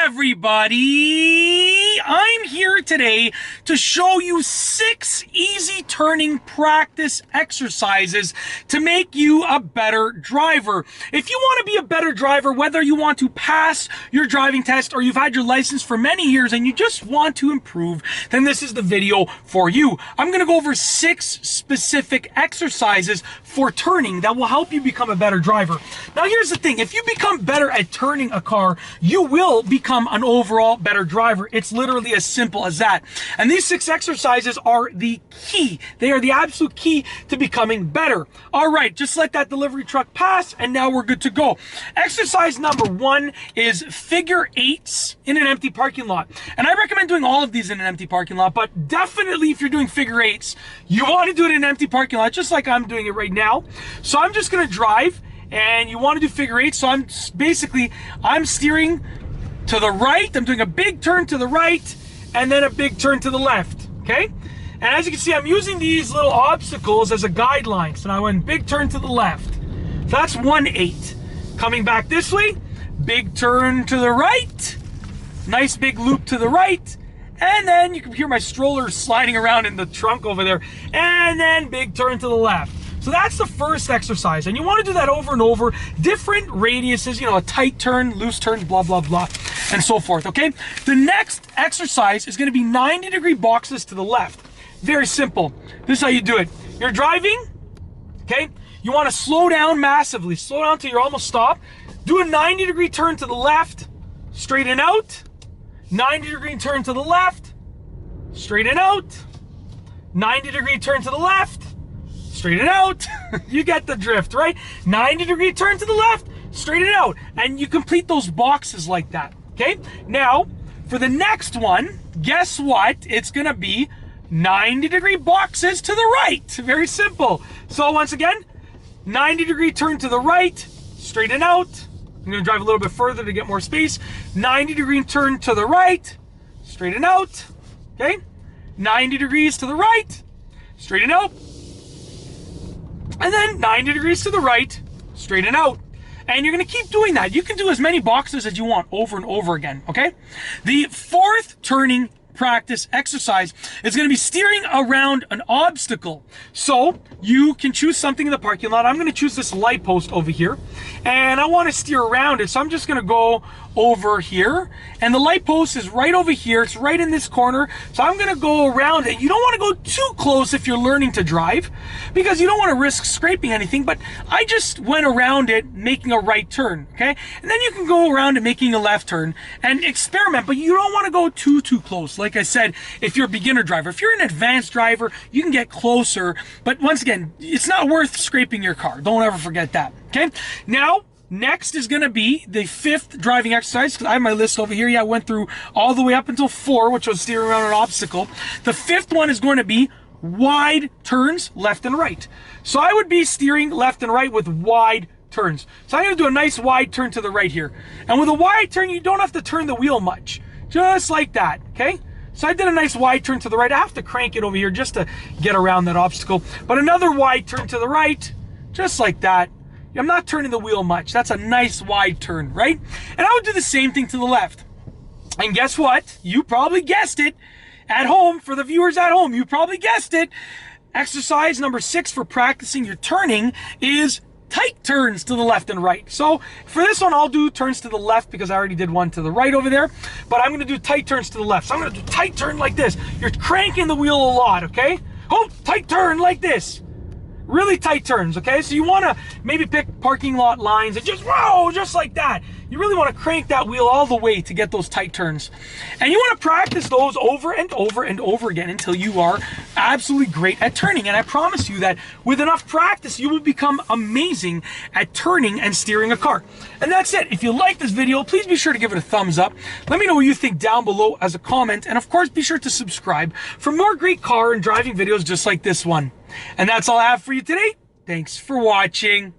everybody! I'm here today to show you 6 easy turning practice exercises to make you a better driver. If you want to be a better driver, whether you want to pass your driving test or you've had your license for many years and you just want to improve, then this is the video for you. I'm going to go over 6 specific exercises for turning that will help you become a better driver. Now here's the thing, if you become better at turning a car, you will become an overall better driver. It's literally as simple as that. And these 6 exercises are the key. They are the absolute key to becoming better. All right, just let that delivery truck pass and now we're good to go. Exercise number 1 is figure 8s in an empty parking lot. And I recommend doing all of these in an empty parking lot, but definitely if you're doing figure 8s, you want to do it in an empty parking lot, just like I'm doing it right now. So I'm just going to drive, and you want to do figure 8. So I'm steering to the right. I'm doing a big turn to the right and then a big turn to the left. Okay. And as you can see, I'm using these little obstacles as a guideline. So now I went big turn to the left. So that's 1/8. Coming back this way, big turn to the right, nice big loop to the right. And then you can hear my stroller sliding around in the trunk over there. And then big turn to the left. So that's the first exercise, and you want to do that over and over, different radiuses, you know, a tight turn, loose turns, blah, blah, blah, and so forth, okay? The next exercise is going to be 90-degree boxes to the left. Very simple. This is how you do it. You're driving, okay? You want to slow down massively. Slow down till you're almost stopped. Do a 90-degree turn to the left, straighten out. 90-degree turn to the left, straighten out. 90-degree turn to the left, straighten out. You get the drift, right? 90-degree turn to the left, straighten out. And you complete those boxes like that, okay? Now, for the next one, guess what? It's gonna be 90-degree boxes to the right. Very simple. So once again, 90-degree turn to the right, straighten out. I'm gonna drive a little bit further to get more space. 90-degree turn to the right, straighten out, okay? 90 degrees to the right, straighten out. And then 90 degrees to the right, straighten out. And you're going to keep doing that. You can do as many boxes as you want over and over again, okay? The 4th turning practice exercise is going to be steering around an obstacle. So you can choose something in the parking lot. I'm going to choose this light post over here, and I want to steer around it. So I'm just going to go over here, and the light post is right over here. It's right in this corner. So I'm going to go around it. You don't want to go too close if you're learning to drive, because you don't want to risk scraping anything, but I just went around it making a right turn, okay? And then you can go around it making a left turn and experiment, but you don't want to go too close. Like I said, if you're a beginner driver, if you're an advanced driver, you can get closer, but once again, it's not worth scraping your car. Don't ever forget that, okay? Now, next is going to be the 5th driving exercise, because I have my list over here. Yeah, I went through all the way up until 4, which was steering around an obstacle. The 5th one is going to be wide turns left and right. So I would be steering left and right with wide turns. So I'm going to do a nice wide turn to the right here. And with a wide turn, you don't have to turn the wheel much. Just like that, okay? So I did a nice wide turn to the right. I have to crank it over here just to get around that obstacle. But another wide turn to the right, just like that. I'm not turning the wheel much. That's a nice wide turn, right? And I would do the same thing to the left. And guess what? You probably guessed it. At home, for the viewers at home, you probably guessed it. Exercise number 6 for practicing your turning is tight turns to the left and right. So for this one, I'll do turns to the left because I already did one to the right over there. But I'm going to do tight turns to the left. So I'm going to do tight turn like this. You're cranking the wheel a lot, okay? Oh, tight turn like this. Really tight turns, okay? So you want to maybe pick parking lot lines and just, whoa, just like that. You really want to crank that wheel all the way to get those tight turns. And you want to practice those over and over and over again until you are absolutely great at turning. And I promise you that with enough practice, you will become amazing at turning and steering a car. And that's it. If you like this video, please be sure to give it a thumbs up. Let me know what you think down below as a comment. And of course, be sure to subscribe for more great car and driving videos just like this one. And that's all I have for you today. Thanks for watching.